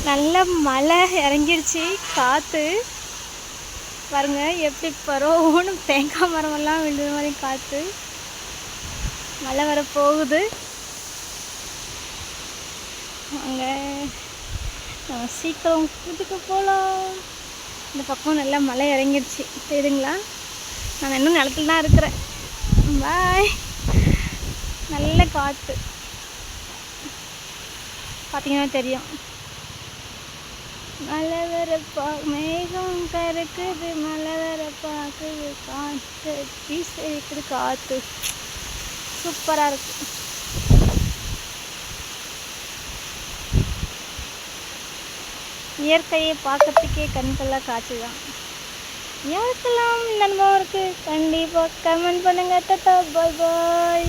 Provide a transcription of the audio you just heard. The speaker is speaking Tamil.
நல்ல மழை இறங்கிடுச்சு. காற்று பாருங்க எப்படி பரோன்னு தேங்காய் மரமெல்லாம் விழுந்த மாதிரி காற்று. மழை வர போகுது. அங்கே நம்ம சீக்கிரம் வீட்டுக்கு போகலாம். இந்த பக்கம் நல்லா மழை இறங்கிடுச்சு தெரியுதுங்களா? நான் இன்னும் நிலத்துல தான் இருக்கிறேன். பாய். நல்ல காற்று பார்த்தீங்கன்னா தெரியும். மழை வர மேகம் கறக்குது, மழை வர பார்க்குது, காற்று வீசிருக்குது, காற்று சூப்பராக இருக்கு. இயற்கையை பார்க்கறதுக்கே கண்கொள்ளா காட்சி தான். யாருக்கெல்லாம் இந்த அனுபவம் இருக்குது கண்டிப்பாக கமெண்ட் பண்ணுங்கள். டாடா பாய் பாய்.